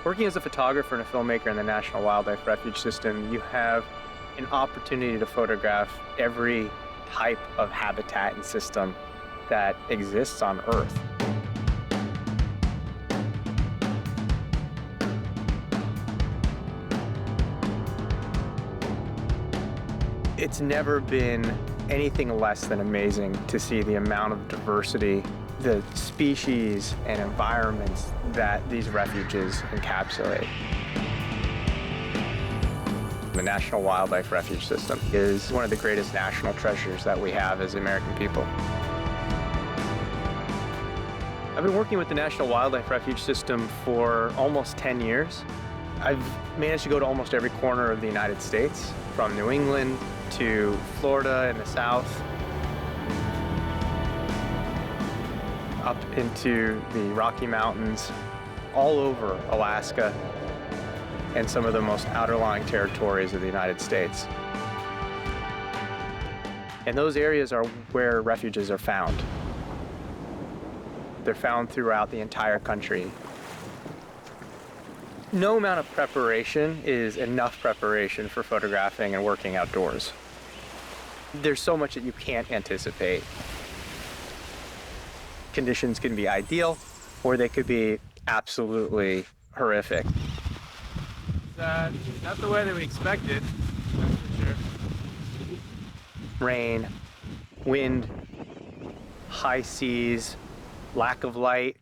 Working as a photographer and a filmmaker in the National Wildlife Refuge system, you have an opportunity to photograph every type of habitat and system that exists on Earth. It's never been anything less than amazing to see the amount of diversity, the species and environments that these refuges encapsulate. The National Wildlife Refuge system is one of the greatest national treasures that we have as American people. I've been working with the National Wildlife Refuge system for almost 10 years. I've managed to go to almost every corner of the United States, from New England to Florida in the South, up into the Rocky Mountains, all over Alaska, and some of the most outerlying territories of the United States. And those areas are where refuges are found. They're found throughout the entire country. No amount of preparation is enough preparation for photographing and working outdoors. There's so much that you can't anticipate. Conditions can be ideal, or they could be absolutely horrific. It's not the weather we expected, that's for sure. Rain, wind, high seas, lack of light,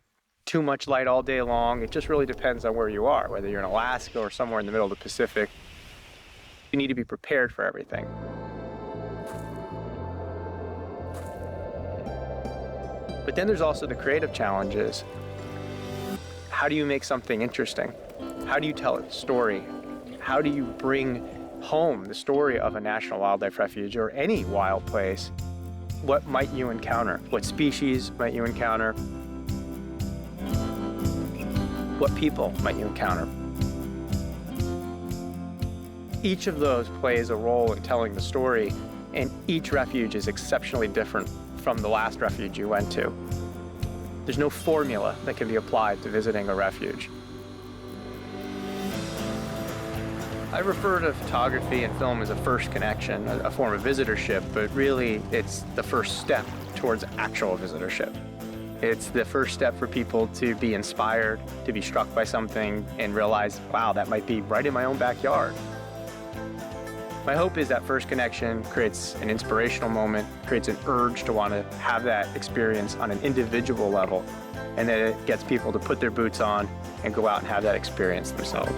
too much light all day long. It just really depends on where you are, whether you're in Alaska or somewhere in the middle of the Pacific. You need to be prepared for everything. But then there's also the creative challenges. How do you make something interesting? How do you tell a story? How do you bring home the story of a national wildlife refuge or any wild place? What might you encounter? What species might you encounter? What people might you encounter? Each of those plays a role in telling the story, and each refuge is exceptionally different from the last refuge you went to. There's no formula that can be applied to visiting a refuge. I refer to photography and film as a first connection, a form of visitorship, but really it's the first step towards actual visitorship. It's the first step for people to be inspired, to be struck by something and realize, wow, that might be right in my own backyard. My hope is that first connection creates an inspirational moment, creates an urge to want to have that experience on an individual level, and that it gets people to put their boots on and go out and have that experience themselves.